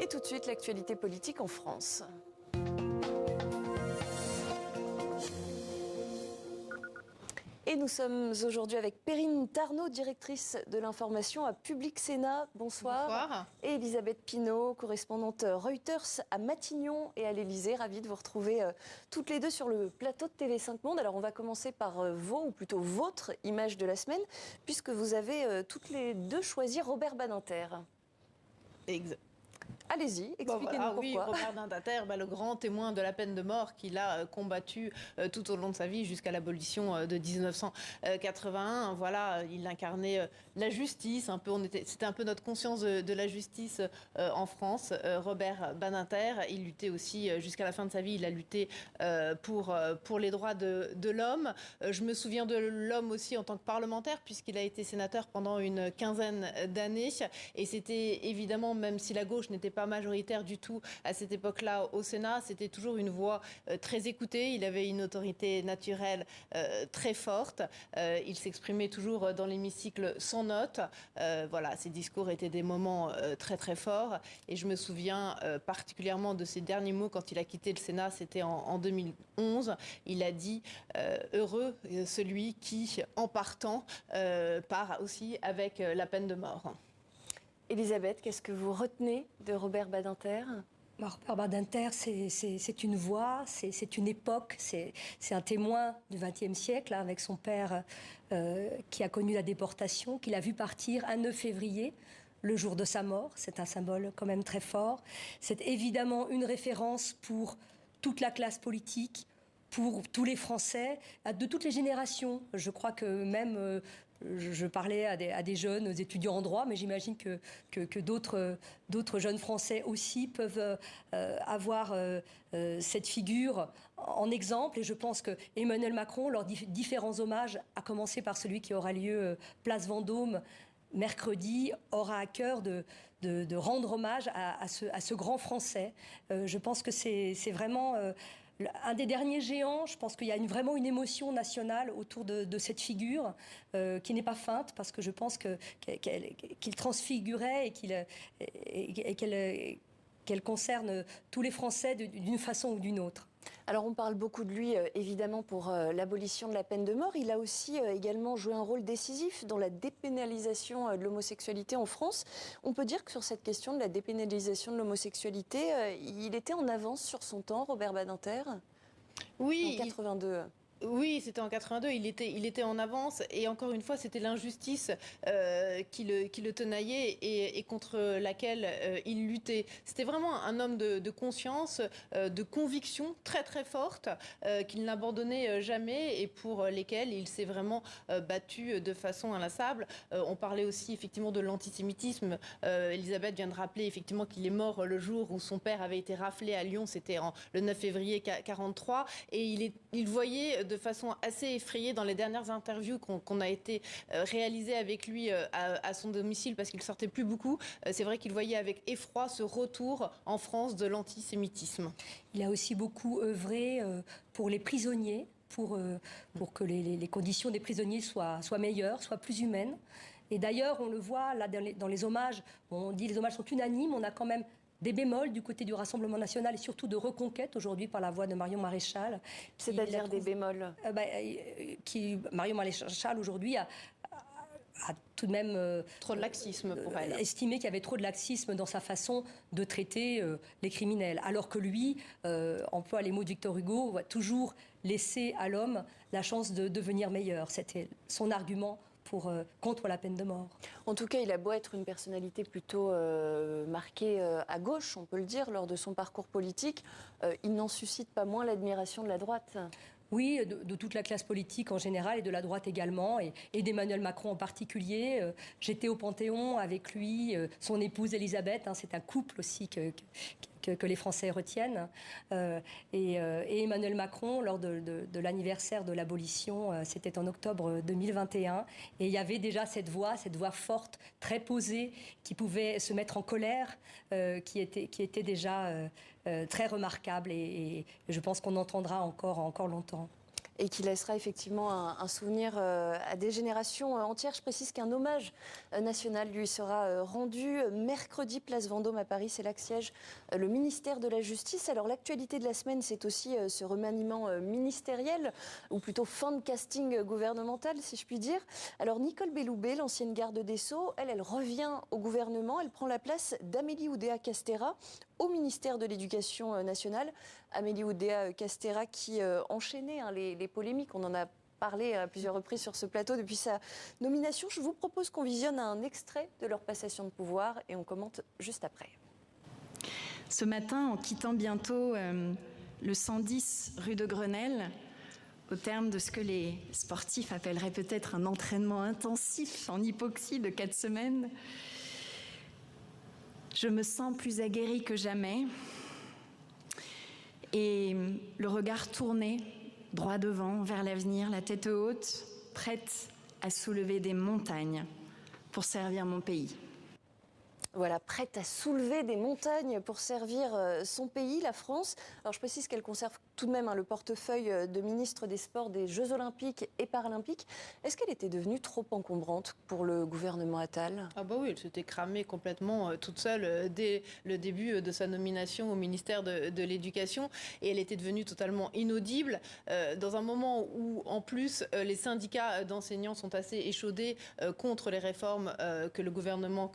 Et tout de suite, l'actualité politique en France. Et nous sommes aujourd'hui avec Perrine Tarnot, directrice de l'information à Public Sénat. Bonsoir. Bonsoir. Et Elisabeth Pinault, correspondante Reuters à Matignon et à l'Élysée. Ravie de vous retrouver toutes les deux sur le plateau de TV5 Monde. Alors on va commencer par ou plutôt votre image de la semaine, puisque vous avez toutes les deux choisi Robert Badinter. Exact. Allez-y, expliquez-nous pourquoi. Oui, Robert Badinter, le grand témoin de la peine de mort qu'il a combattu tout au long de sa vie jusqu'à l'abolition de 1981. Voilà, il incarnait la justice. C'était un peu notre conscience de la justice en France. Robert Badinter, il luttait aussi jusqu'à la fin de sa vie. Il a lutté pour les droits de l'homme. Je me souviens de l'homme aussi en tant que parlementaire, puisqu'il a été sénateur pendant une quinzaine d'années. Et c'était évidemment, même si la gauche n'était pas majoritaire du tout à cette époque-là au Sénat, c'était toujours une voix très écoutée. Il avait une autorité naturelle très forte. Il s'exprimait toujours dans l'hémicycle sans note. Voilà, ses discours étaient des moments très très forts. Et je me souviens particulièrement de ses derniers mots quand il a quitté le Sénat, c'était en 2011. Il a dit heureux celui qui, en partant, part aussi avec la peine de mort. Elisabeth, qu'est-ce que vous retenez de Robert Badinter ? Robert Badinter, c'est une voix, c'est une époque, c'est un témoin du XXe siècle, hein, avec son père qui a connu la déportation, qu'il a vu partir un 9 février, le jour de sa mort. C'est un symbole quand même très fort. C'est évidemment une référence pour toute la classe politique, pour tous les Français, de toutes les générations. Je crois que même... Je parlais à des jeunes étudiants en droit, mais j'imagine que d'autres jeunes Français aussi peuvent avoir cette figure en exemple. Et je pense que Emmanuel Macron, lors différents hommages, à commencer par celui qui aura lieu place Vendôme, mercredi, aura à cœur de rendre hommage à ce grand Français. Je pense que c'est vraiment... un des derniers géants. Je pense qu'il y a vraiment une émotion nationale autour de cette figure qui n'est pas feinte, parce que je pense qu'il transfigurait et qu'elle concerne tous les Français d'une façon ou d'une autre. Alors on parle beaucoup de lui évidemment pour l'abolition de la peine de mort. Il a aussi également joué un rôle décisif dans la dépénalisation de l'homosexualité en France. On peut dire que sur cette question de la dépénalisation de l'homosexualité, il était en avance sur son temps, Robert Badinter ? Oui. En 82. Oui, c'était en 82, il était en avance, et encore une fois, c'était l'injustice qui le tenaillait et contre laquelle il luttait. C'était vraiment un homme de conscience, de conviction très très forte, qu'il n'abandonnait jamais et pour lesquels il s'est vraiment battu de façon inlassable. On parlait aussi effectivement de l'antisémitisme. Elisabeth vient de rappeler effectivement qu'il est mort le jour où son père avait été raflé à Lyon, c'était le 9 février 1943, et il voyait de façon assez effrayée dans les dernières interviews qu'on a été réalisées avec lui à son domicile, parce qu'il sortait plus beaucoup. C'est vrai qu'il voyait avec effroi ce retour en France de l'antisémitisme. Il a aussi beaucoup œuvré pour les prisonniers, pour que les conditions des prisonniers soient meilleures, soient plus humaines. Et d'ailleurs, on le voit là dans les hommages, on dit les hommages sont unanimes, on a quand même des bémols du côté du Rassemblement national et surtout de reconquête aujourd'hui par la voix de Marion Maréchal. C'est-à-dire des bémols Marion Maréchal aujourd'hui a tout de même trop de laxisme pour elle. Estimé qu'il y avait trop de laxisme dans sa façon de traiter les criminels. Alors que lui, emploie les mots de Victor Hugo, va toujours laisser à l'homme la chance de devenir meilleur. C'était son argument contre la peine de mort. En tout cas, il a beau être une personnalité plutôt marquée à gauche, on peut le dire, lors de son parcours politique, il n'en suscite pas moins l'admiration de la droite. Oui, de toute la classe politique en général et de la droite également, et d'Emmanuel Macron en particulier. J'étais au Panthéon avec lui, son épouse Elisabeth, hein, c'est un couple aussi que les Français retiennent. Et Emmanuel Macron, lors de l'anniversaire de l'abolition, c'était en octobre 2021, et il y avait déjà cette voix forte, très posée, qui pouvait se mettre en colère, qui était déjà très remarquable, et je pense qu'on entendra encore longtemps. Et qui laissera effectivement un souvenir à des générations entières. Je précise qu'un hommage national lui sera rendu mercredi, place Vendôme à Paris. C'est là que siège le ministère de la Justice. Alors l'actualité de la semaine, c'est aussi ce remaniement ministériel, ou plutôt fin de casting gouvernemental, si je puis dire. Alors Nicole Belloubet, l'ancienne garde des Sceaux, elle revient au gouvernement. Elle prend la place d'Amélie Oudéa-Castéra au ministère de l'Éducation nationale. Amélie Oudéa-Castéra qui enchaînait les polémiques. On en a parlé à plusieurs reprises sur ce plateau depuis sa nomination. Je vous propose qu'on visionne un extrait de leur passation de pouvoir et on commente juste après. Ce matin, en quittant bientôt le 110 rue de Grenelle, au terme de ce que les sportifs appelleraient peut-être un entraînement intensif en hypoxie de 4 semaines, je me sens plus aguerrie que jamais et le regard tourné droit devant, vers l'avenir, la tête haute, prête à soulever des montagnes pour servir mon pays. Voilà, prête à soulever des montagnes pour servir son pays, la France. Alors je précise qu'elle conserve tout de même le portefeuille de ministre des Sports, des Jeux Olympiques et Paralympiques. Est-ce qu'elle était devenue trop encombrante pour le gouvernement Attal ? Ah bah oui, elle s'était cramée complètement toute seule dès le début de sa nomination au ministère de l'Éducation. Et elle était devenue totalement inaudible dans un moment où, en plus, les syndicats d'enseignants sont assez échaudés contre les réformes que le gouvernement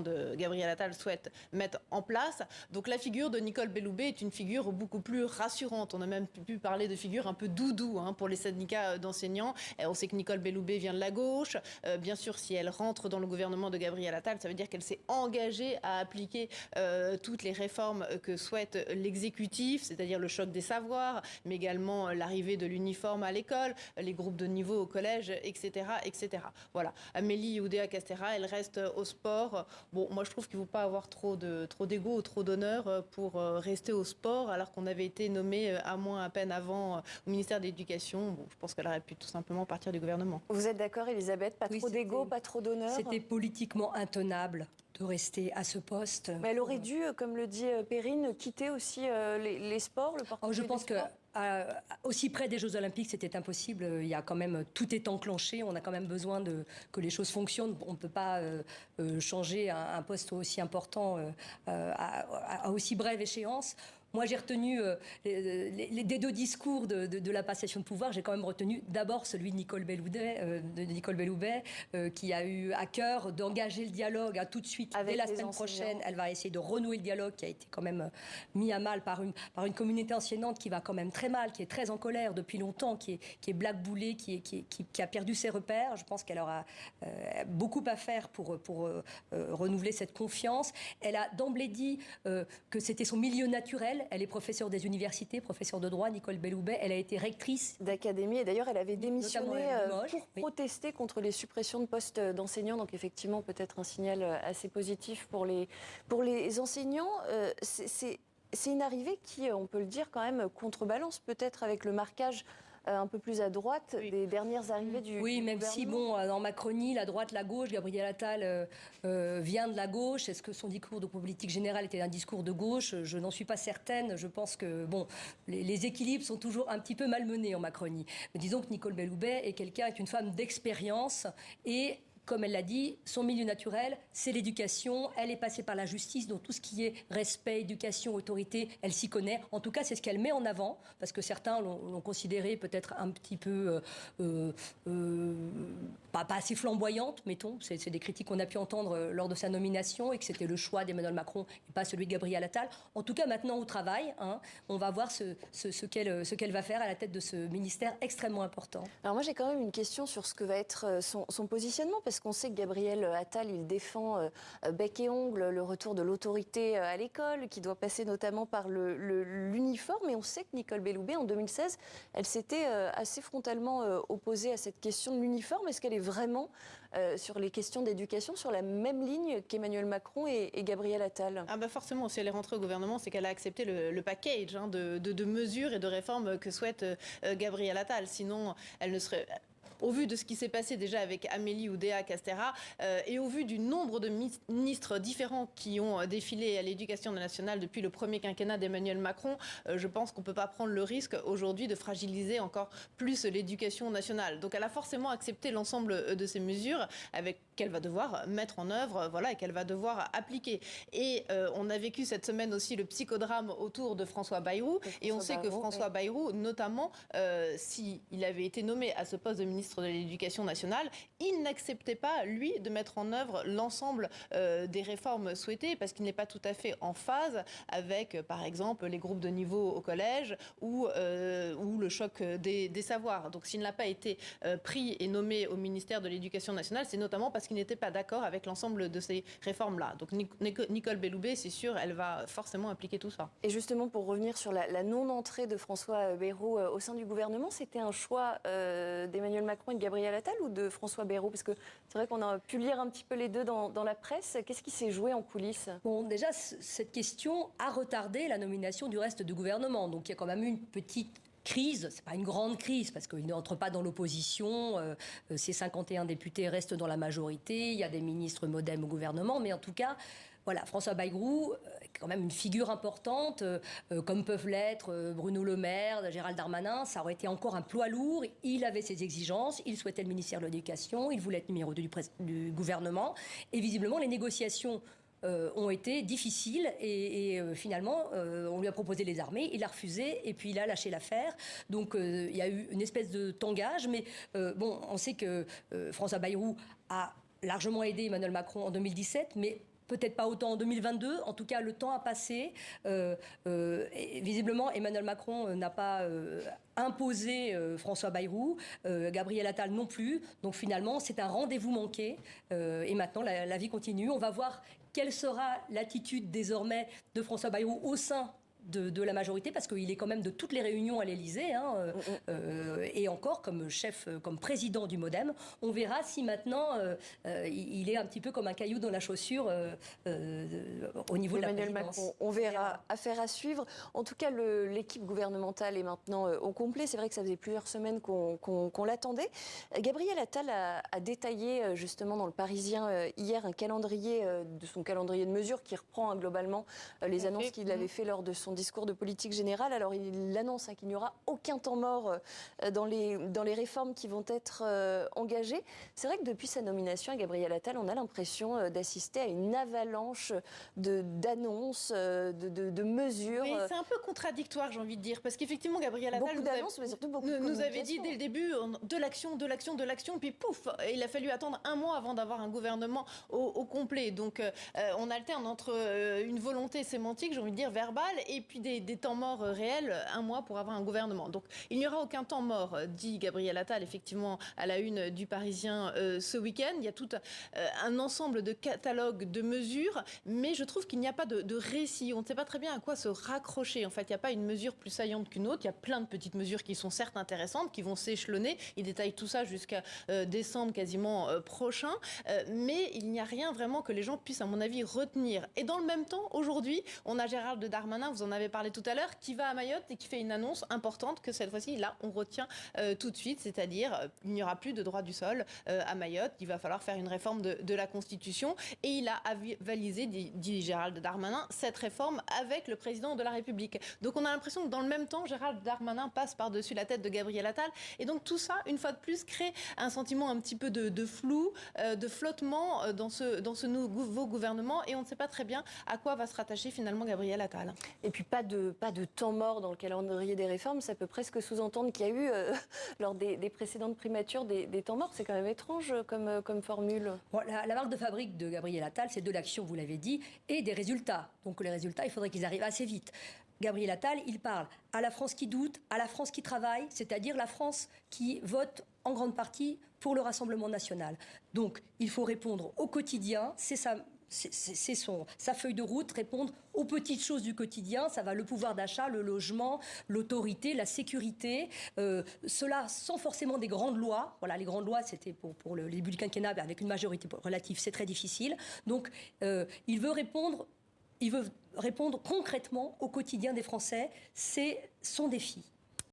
de Gabriel Attal souhaite mettre en place. Donc la figure de Nicole Belloubet est une figure beaucoup plus rassurante. On a même pu parler de figure un peu doudou pour les syndicats d'enseignants. On sait que Nicole Belloubet vient de la gauche. Bien sûr, si elle rentre dans le gouvernement de Gabriel Attal, ça veut dire qu'elle s'est engagée à appliquer toutes les réformes que souhaite l'exécutif, c'est-à-dire le choc des savoirs, mais également l'arrivée de l'uniforme à l'école, les groupes de niveau au collège, etc., etc. Voilà. Amélie Oudéa-Castéra, elle reste au sport. Bon, moi je trouve qu'il ne faut pas avoir trop d'ego ou trop d'honneur pour rester au sport, alors qu'on avait été nommé à peine avant au ministère de l'Éducation. Bon, je pense qu'elle aurait pu tout simplement partir du gouvernement. Vous êtes d'accord, Elisabeth? Pas trop d'ego, pas trop d'honneur? C'était politiquement intenable de rester à ce poste. Mais elle aurait dû, comme le dit Perrine, quitter aussi les sports, le portefeuille. Je pense que aussi près des Jeux Olympiques, c'était impossible. Il y a quand même, tout est enclenché. On a quand même besoin que les choses fonctionnent. On ne peut pas changer un poste aussi important à aussi brève échéance. Moi, j'ai retenu des deux discours de la passation de pouvoir. J'ai quand même retenu d'abord celui de Nicole Belloubet, qui a eu à cœur d'engager le dialogue tout de suite. Dès la semaine prochaine, elle va essayer de renouer le dialogue qui a été quand même mis à mal par une communauté enseignante qui va quand même très mal, qui est très en colère depuis longtemps, qui est blackboulée, qui a perdu ses repères. Je pense qu'elle aura beaucoup à faire pour renouveler cette confiance. Elle a d'emblée dit que c'était son milieu naturel. Elle est professeure des universités, professeure de droit, Nicole Belloubet. Elle a été rectrice d'académie et d'ailleurs elle avait démissionné pour protester contre les suppressions de postes d'enseignants. Donc effectivement peut-être un signal assez positif pour les enseignants. C'est une arrivée qui, on peut le dire, quand même contrebalance peut-être avec le marquage un peu plus à droite des dernières arrivées du même gouvernement. Si, en Macronie, la droite, la gauche, Gabriel Attal vient de la gauche. Est-ce que son discours de politique générale était un discours de gauche? Je n'en suis pas certaine. Je pense que, les équilibres sont toujours un petit peu malmenés en Macronie. Mais disons que Nicole Belloubet est une femme d'expérience et comme elle l'a dit, son milieu naturel, c'est l'éducation. Elle est passée par la justice, donc tout ce qui est respect, éducation, autorité, elle s'y connaît. En tout cas, c'est ce qu'elle met en avant, parce que certains l'ont considérée peut-être un petit peu pas assez flamboyante, mettons. C'est des critiques qu'on a pu entendre lors de sa nomination et que c'était le choix d'Emmanuel Macron et pas celui de Gabriel Attal. En tout cas, maintenant au travail, on va voir ce qu'elle va faire à la tête de ce ministère extrêmement important. Alors moi, j'ai quand même une question sur ce que va être son positionnement, parce qu'on sait que Gabriel Attal, il défend bec et ongle le retour de l'autorité à l'école, qui doit passer notamment par l'uniforme. Et on sait que Nicole Belloubet, en 2016, elle s'était assez frontalement opposée à cette question de l'uniforme. Est-ce qu'elle est vraiment, sur les questions d'éducation, sur la même ligne qu'Emmanuel Macron et Gabriel Attal? Forcément, si elle est rentrée au gouvernement, c'est qu'elle a accepté le package de mesures et de réformes que souhaite Gabriel Attal. Sinon, elle ne serait... au vu de ce qui s'est passé déjà avec Amélie Oudéa-Castéra et au vu du nombre de ministres différents qui ont défilé à l'éducation nationale depuis le premier quinquennat d'Emmanuel Macron, je pense qu'on ne peut pas prendre le risque aujourd'hui de fragiliser encore plus l'éducation nationale. Donc elle a forcément accepté l'ensemble de ces mesures qu'elle va devoir mettre en œuvre, et qu'elle va devoir appliquer. Et on a vécu cette semaine aussi le psychodrame autour de François Bayrou. Et on sait que François Bayrou, notamment, s'il avait été nommé à ce poste de ministre de l'Éducation nationale, il n'acceptait pas, lui, de mettre en œuvre l'ensemble des réformes souhaitées, parce qu'il n'est pas tout à fait en phase avec, par exemple, les groupes de niveau au collège ou le choc des savoirs. Donc s'il n'a pas été pris et nommé au ministère de l'Éducation nationale, c'est notamment parce qu'il n'était pas d'accord avec l'ensemble de ces réformes-là. Donc Nicole Belloubet, c'est sûr, elle va forcément appliquer tout ça. Et justement, pour revenir sur la non-entrée de François Bayrou au sein du gouvernement, c'était un choix d'Emmanuel Macron et de Gabriel Attal ou de François Bayrou? Parce que c'est vrai qu'on a pu lire un petit peu les deux dans la presse. Qu'est-ce qui s'est joué en coulisses? Bon, déjà, cette question a retardé la nomination du reste du gouvernement. Donc il y a quand même eu une petite crise, c'est pas une grande crise parce qu'il n'entre pas dans l'opposition, ces 51 députés restent dans la majorité, il y a des ministres MoDem au gouvernement, mais en tout cas, voilà, François Bayrou est quand même une figure importante, comme peuvent l'être Bruno Le Maire, Gérald Darmanin. Ça aurait été encore un poids lourd. Il avait ses exigences, il souhaitait le ministère de l'Éducation, il voulait être numéro 2 du gouvernement. Et visiblement, les négociations ont été difficiles et finalement on lui a proposé les armées, il a refusé et puis il a lâché l'affaire. Donc il y a eu une espèce de tangage, mais bon, on sait que François Bayrou a largement aidé Emmanuel Macron en 2017, mais peut-être pas autant en 2022. En tout cas, le temps a passé. Visiblement, Emmanuel Macron n'a pas imposé François Bayrou, Gabriel Attal non plus. Donc finalement, c'est un rendez-vous manqué. Et maintenant, la vie continue. On va voir quelle sera l'attitude désormais de François Bayrou au sein de la majorité, parce qu'il est quand même de toutes les réunions à l'Élysée, et encore comme chef, comme président du MoDem. On verra si maintenant il est un petit peu comme un caillou dans la chaussure au niveau de la présidence. Macron. On verra, affaire à suivre. En tout cas, l'équipe gouvernementale est maintenant au complet. C'est vrai que ça faisait plusieurs semaines qu'on l'attendait. Gabriel Attal a détaillé justement dans le Parisien hier un calendrier de son calendrier de mesures qui reprend globalement les annonces qu'il avait fait lors de son discours de politique générale. Alors il annonce qu'il n'y aura aucun temps mort dans les réformes qui vont être engagées. C'est vrai que depuis sa nomination à Gabriel Attal, on a l'impression d'assister à une avalanche d'annonces, de mesures. Oui, c'est un peu contradictoire, j'ai envie de dire, parce qu'effectivement Gabriel Attal nous avait dit dès le début de l'action, puis pouf, il a fallu attendre un mois avant d'avoir un gouvernement au complet. Donc on alterne entre une volonté sémantique, j'ai envie de dire verbale, et puis des temps morts réels, un mois pour avoir un gouvernement. Donc il n'y aura aucun temps mort, dit Gabriel Attal, effectivement, à la une du Parisien ce week-end. Il y a tout un ensemble de catalogues de mesures, mais je trouve qu'il n'y a pas de récit. On ne sait pas très bien à quoi se raccrocher. En fait, il n'y a pas une mesure plus saillante qu'une autre. Il y a plein de petites mesures qui sont certes intéressantes, qui vont s'échelonner. Il détaille tout ça jusqu'à décembre quasiment prochain, mais il n'y a rien vraiment que les gens puissent, à mon avis, retenir. Et dans le même temps, aujourd'hui, on a Gérald Darmanin, vous en avez parlé tout à l'heure, qui va à Mayotte et qui fait une annonce importante que cette fois-ci, là, on retient tout de suite, c'est-à-dire il n'y aura plus de droit du sol à Mayotte, il va falloir faire une réforme de la Constitution, et il a avalisé, dit Gérald Darmanin, cette réforme avec le président de la République. Donc on a l'impression que dans le même temps, Gérald Darmanin passe par-dessus la tête de Gabriel Attal, et donc tout ça, une fois de plus, crée un sentiment un petit peu de flou, de flottement dans ce nouveau gouvernement, et on ne sait pas très bien à quoi va se rattacher finalement Gabriel Attal. Et puis pas de temps mort dans le calendrier des réformes, ça peut presque sous-entendre qu'il y a eu, lors des précédentes primatures, des temps morts. C'est quand même étrange comme formule. Bon, la marque de fabrique de Gabriel Attal, c'est de l'action, vous l'avez dit, et des résultats. Donc les résultats, il faudrait qu'ils arrivent assez vite. Gabriel Attal, il parle à la France qui doute, à la France qui travaille, c'est-à-dire la France qui vote en grande partie pour le Rassemblement national. Donc il faut répondre au quotidien, c'est sa feuille de route, répondre aux petites choses du quotidien. Ça va le pouvoir d'achat, le logement, l'autorité, la sécurité. Cela sans forcément des grandes lois. Voilà, les grandes lois, c'était pour le début du quinquennat, avec une majorité relative, c'est très difficile. Donc, il veut répondre concrètement au quotidien des Français. C'est son défi.